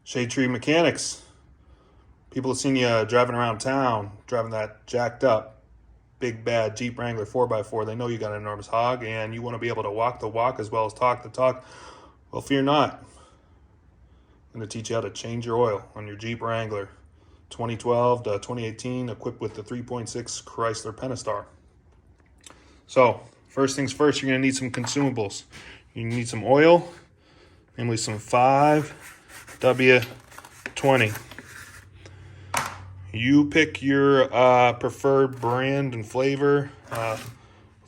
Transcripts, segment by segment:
Shade Tree Mechanics. People have seen you driving around town, driving that jacked up, big bad Jeep Wrangler 4x4. They know you got an enormous hog and you want to be able to walk the walk as well as talk the talk. Well, fear not. I'm going to teach you how to change your oil on your Jeep Wrangler 2012 to 2018, equipped with the 3.6 Chrysler Pentastar. So, first things first, you're going to need some consumables. You need some oil, namely some 5W20. You pick your preferred brand and flavor with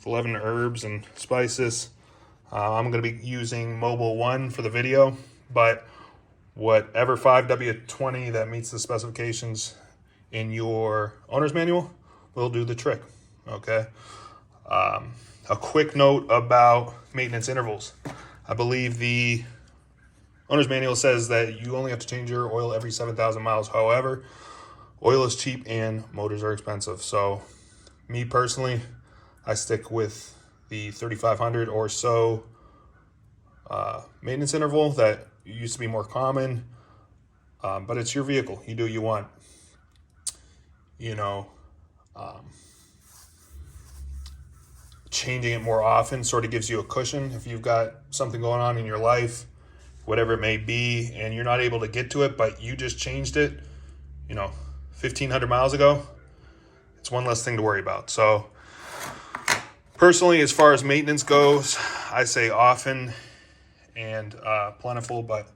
11 herbs and spices. I'm going to be using Mobile 1 for the video, but whatever 5W20 that meets the specifications in your owner's manual will do the trick, okay? A quick note about maintenance intervals. I believe the owner's manual says that you only have to change your oil every 7,000 miles. However, oil is cheap and motors are expensive. So me personally, I stick with the 3,500 or so maintenance interval that used to be more common, but it's your vehicle. You do what you want. You know, changing it more often sort of gives you a cushion if you've got something going on in your life, whatever it may be, and you're not able to get to it, but you just changed it, 1,500 miles ago. It's one less thing to worry about. So personally, as far as maintenance goes, I say often and plentiful, but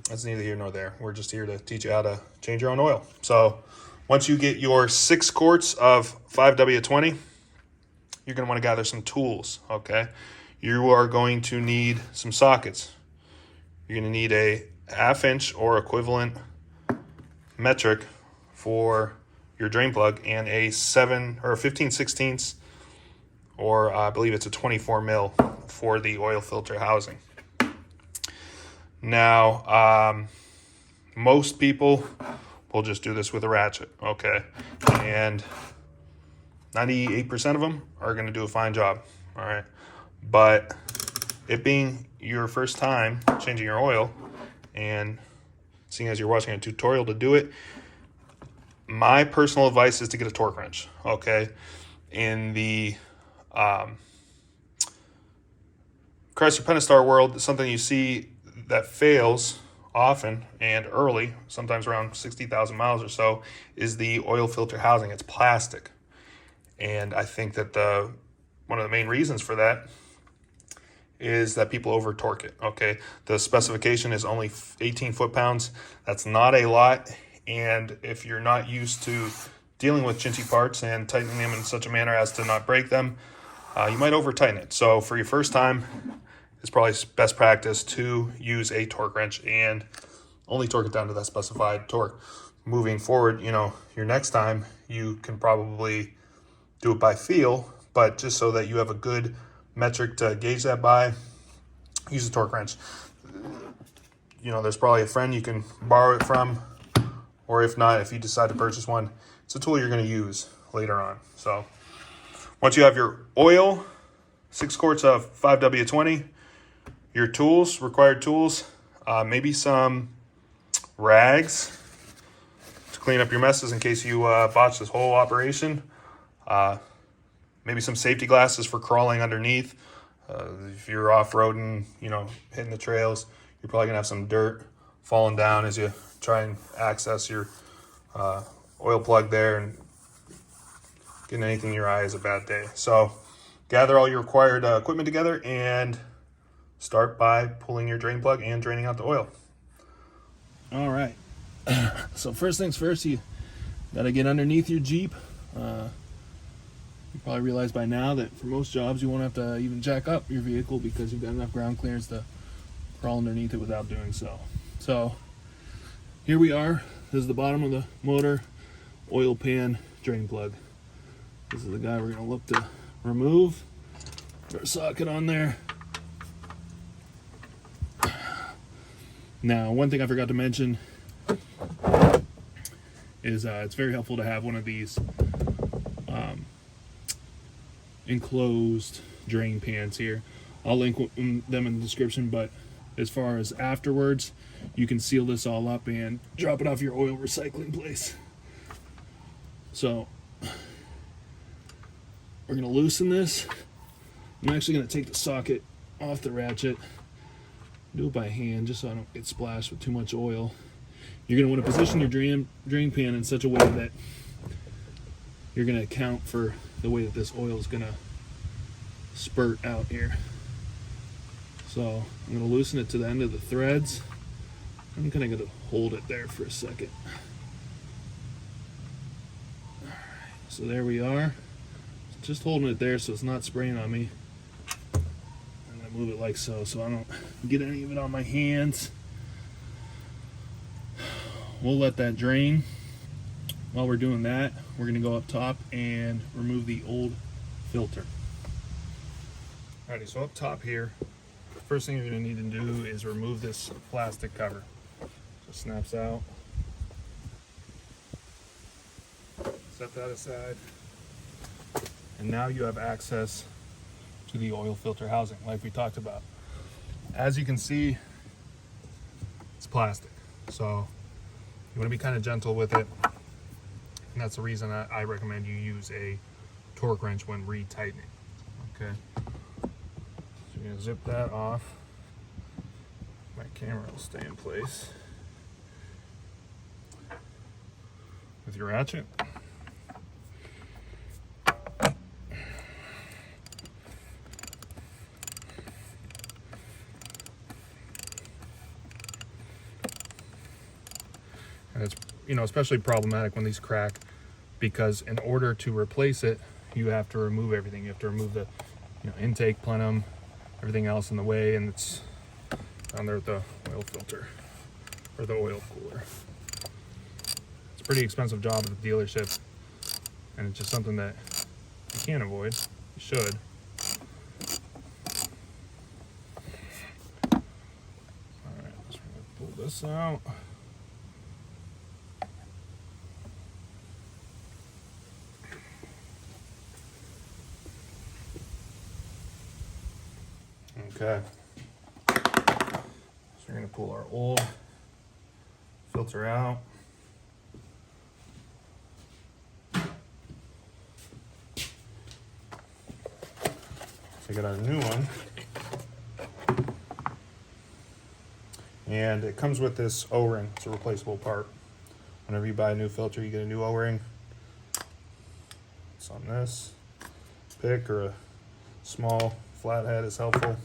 that's neither here nor there. We're just here to teach you how to change your own oil. So once you get your 6 quarts of 5W20, you're going to want to gather some tools, okay? You are going to need some sockets. You're going to need a 1/2 inch or equivalent metric for your drain plug and a 15/16 or I believe it's a 24 mil for the oil filter housing. Now, most people will just do this with a ratchet, okay? And 98% of them are going to do a fine job, all right? But it being your first time changing your oil and seeing as you're watching a tutorial to do it, my personal advice is to get a torque wrench, okay? In the Chrysler Pentastar world, something you see that fails often and early, sometimes around 60,000 miles or so, is the oil filter housing. It's plastic. And I think that one of the main reasons for that is that people over torque it, okay? The specification is only 18 foot-pounds. That's not a lot. And if you're not used to dealing with chinchy parts and tightening them in such a manner as to not break them, you might over tighten it. So for your first time, it's probably best practice to use a torque wrench and only torque it down to that specified torque. Moving forward, your next time, you can probably do it by feel, but just so that you have a good metric to gauge that by, use a torque wrench. There's probably a friend you can borrow it from, or if not, if you decide to purchase one, it's a tool you're going to use later on. So once you have your oil, 6 quarts of 5W20, your tools, required tools, maybe some rags to clean up your messes in case you botch this whole operation. Maybe some safety glasses for crawling underneath. If you're off-roading, hitting the trails, you're probably gonna have some dirt falling down as you try and access your oil plug there, and getting anything in your eye is a bad day. So gather all your required equipment together and start by pulling your drain plug and draining out the oil. All right. So first things first, you gotta get underneath your Jeep. You probably realize by now that for most jobs you won't have to even jack up your vehicle because you've got enough ground clearance to crawl underneath it without doing so. So here we are. This is the bottom of the motor oil pan drain plug. This is the guy we're going to look to remove. Put our socket on there. Now, one thing I forgot to mention is it's very helpful to have one of these enclosed drain pans here. I'll link them in the description, but as far as afterwards, you can seal this all up and drop it off your oil recycling place. So we're going to loosen this. I'm actually going to take the socket off the ratchet, do it by hand just so I don't get splashed with too much oil. You're going to want to position your drain pan in such a way that you're going to account for the way that this oil is going to spurt out here. So I'm going to loosen it to the end of the threads. I'm kind of going to hold it there for a second. All right, so there we are. Just holding it there so it's not spraying on me. I'm going to move it like so I don't get any of it on my hands. We'll let that drain. While we're doing that, we're going to go up top and remove the old filter. Alrighty, so up top here, first thing you're going to need to do is remove this plastic cover. So it snaps out. Set that aside. And now you have access to the oil filter housing, like we talked about. As you can see, it's plastic. So you want to be kind of gentle with it. And that's the reason I recommend you use a torque wrench when retightening. Okay. So you're going to zip that off. My camera will stay in place. With your ratchet. And it's, especially problematic when these crack, because in order to replace it, you have to remove everything. You have to remove the intake plenum, everything else in the way, and it's down there at the oil filter or the oil cooler. It's a pretty expensive job at the dealership, and it's just something that you can't avoid. You should. All right, just gonna pull this out. Okay, so we're going to pull our old filter out. Take out our new one. And it comes with this O-ring. It's a replaceable part. Whenever you buy a new filter, you get a new O-ring. It's on this. Pick or a small flathead is helpful.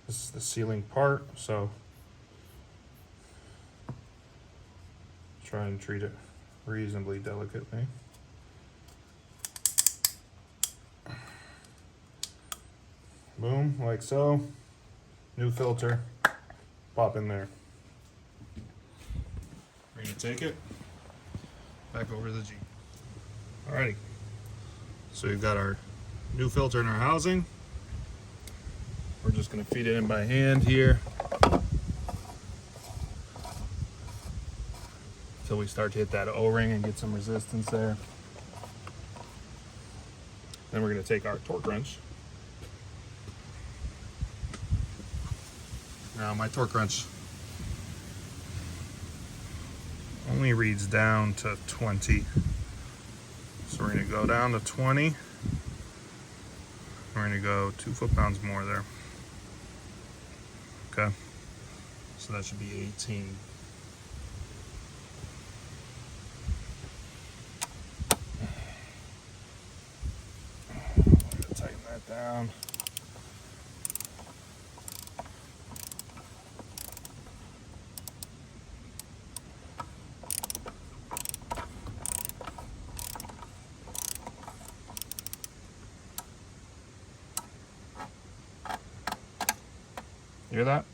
This is the sealing part, so try and treat it reasonably delicately. Boom, like so. New filter, pop in there. We're gonna take it back over to the Jeep. Alrighty, so we've got our new filter in our housing. We're just going to feed it in by hand here until we start to hit that O-ring and get some resistance there. Then we're going to take our torque wrench. Now my torque wrench only reads down to 20. So we're going to go down to 20. We're going to go 2 foot-pounds more there. Okay, so that should be 18. Tighten that down. You hear that?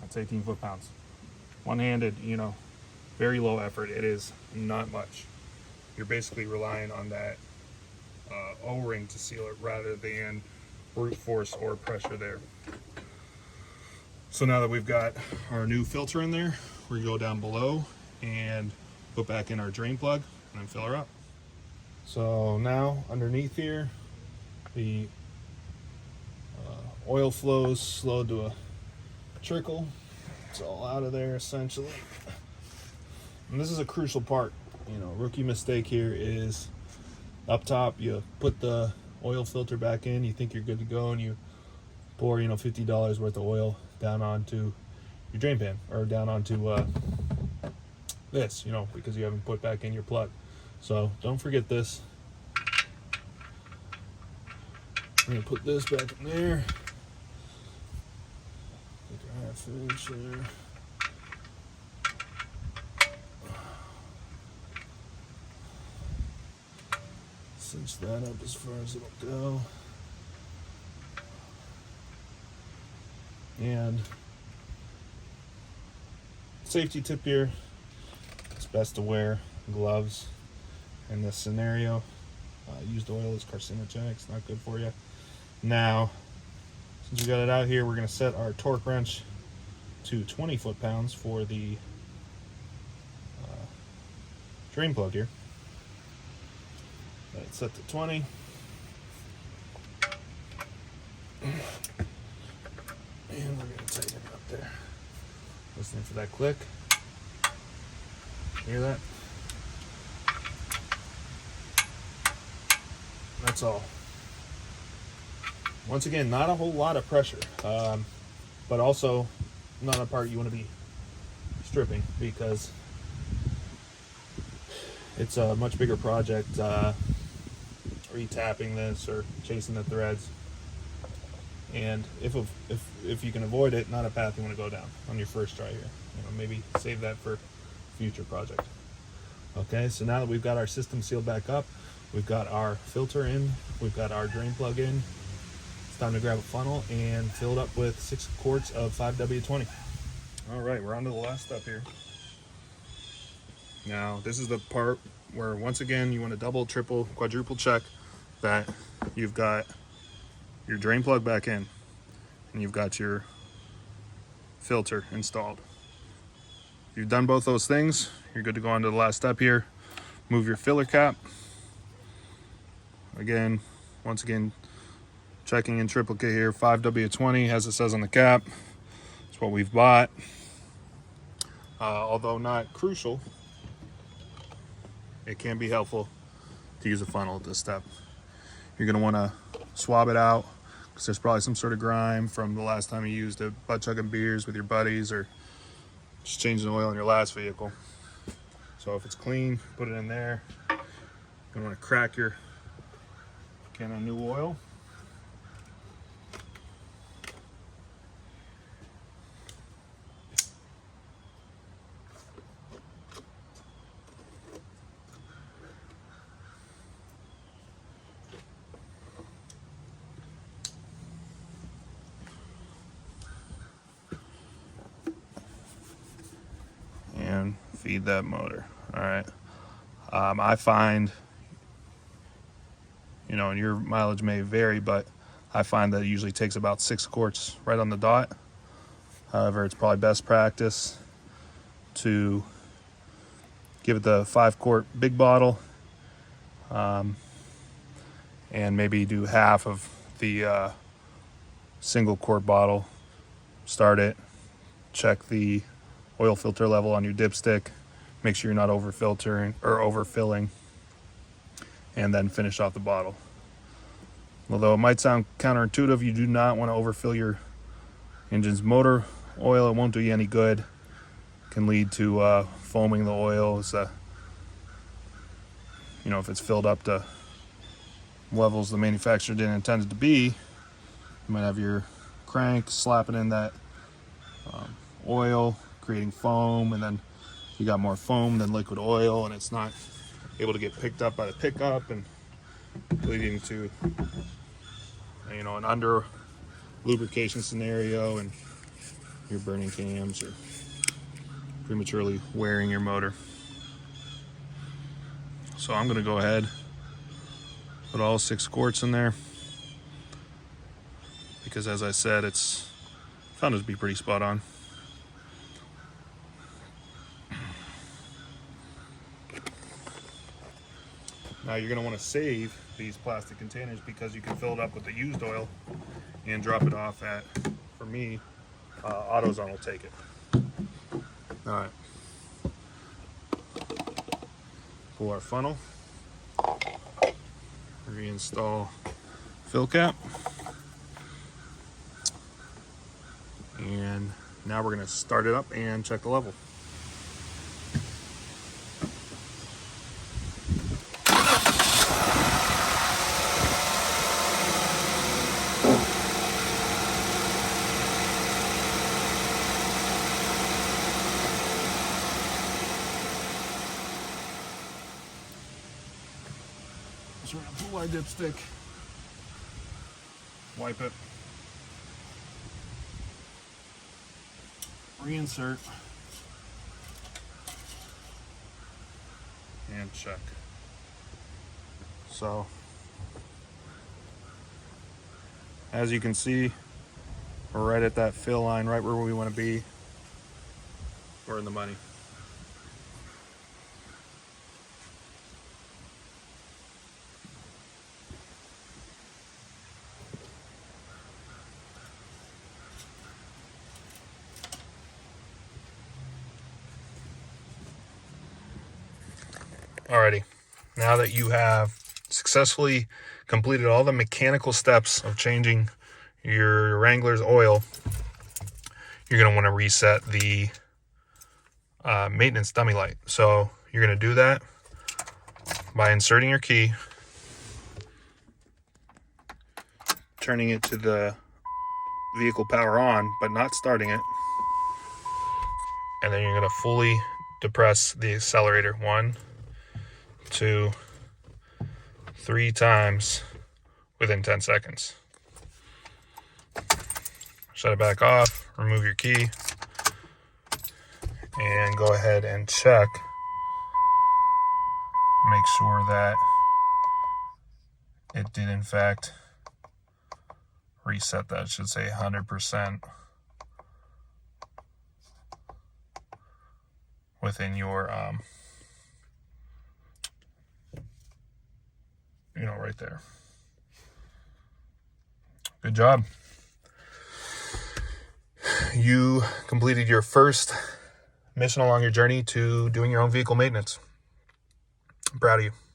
That's 18 foot-pounds. One-handed, very low effort. It is not much. You're basically relying on that O-ring to seal it rather than brute force or pressure there. So now that we've got our new filter in there, we go down below and put back in our drain plug and then fill her up. So now underneath here, the Oil flows slowed to a trickle. It's all out of there essentially. And this is a crucial part. You know, rookie mistake here is up top, you put the oil filter back in, you think you're good to go, and you pour, you know, $50 worth of oil down onto your drain pan, or down onto this, you know, because you haven't put back in your plug. So don't forget this. I'm gonna put this back in there. Take a half inch there. Cinch that up as far as it'll go. And safety tip here, it's best to wear gloves in this scenario. Used oil is carcinogenic, it's not good for you. Now, since we got it out here, we're going to set our torque wrench to 20 foot-pounds for the drain plug here. Let it set to 20. And we're going to tighten it up there. Listening for that click. Hear that? That's all. Once again, not a whole lot of pressure, but also not a part you want to be stripping, because it's a much bigger project, retapping this or chasing the threads. And if you can avoid it, not a path you want to go down on your first try here. You know, maybe save that for future project. Okay, so now that we've got our system sealed back up, we've got our filter in, we've got our drain plug in, it's time to grab a funnel and fill it up with 6 quarts of 5W20. All right, we're on to the last step here. Now, this is the part where, once again, you want to double, triple, quadruple check that you've got your drain plug back in and you've got your filter installed. If you've done both those things, you're good to go on to the last step here. Move your filler cap. Again, once again, checking in triplicate here, 5W20 as it says on the cap. It's what we've bought. Although not crucial, it can be helpful to use a funnel at this step. You're going to want to swab it out, because there's probably some sort of grime from the last time you used it, butt chugging beers with your buddies, or just changing oil in your last vehicle. So if it's clean, put it in there. You're going to want to crack your can of new oil. And feed that motor. All right. I find, you know, and your mileage may vary, but I find that it usually takes about 6 quarts right on the dot. However, it's probably best practice to give it the 5-quart big bottle, and maybe do half of the single quart bottle. Start it, check the oil filter level on your dipstick, make sure you're not over filtering or overfilling, and then finish off the bottle. Although it might sound counterintuitive, you do not want to overfill your engine's motor oil. It won't do you any good. It can lead to foaming the oil. You know, if it's filled up to levels the manufacturer didn't intend it to be, you might have your crank slapping in that oil, creating foam, and then you got more foam than liquid oil, and it's not able to get picked up by the pickup, and leading to, you know, an under lubrication scenario, and you're burning cams or prematurely wearing your motor. So I'm going to go ahead, put all 6 quarts in there, because as I said, it's found it to be pretty spot on. Now you're going to want to save these plastic containers, because you can fill it up with the used oil and drop it off at, for me, AutoZone will take it. All right. Pull our funnel. Reinstall fill cap. And now we're going to start it up and check the level. So we're gonna pull our dipstick, Wipe it. reinsert, And check. So, as you can see, we're right at that fill line, right where we want to be. We're in the money. Alrighty, now that you have successfully completed all the mechanical steps of changing your Wrangler's oil, you're going to want to reset the maintenance dummy light. So you're going to do that by inserting your key, turning it to the vehicle power on, but not starting it, and then you're going to fully depress the accelerator 1, 2, 3 times within 10 seconds. Shut it back off, remove your key, and go ahead and check. Make sure that it did in fact reset that. It should say 100% within your right there. Good job. You completed your first mission along your journey to doing your own vehicle maintenance. I'm proud of you.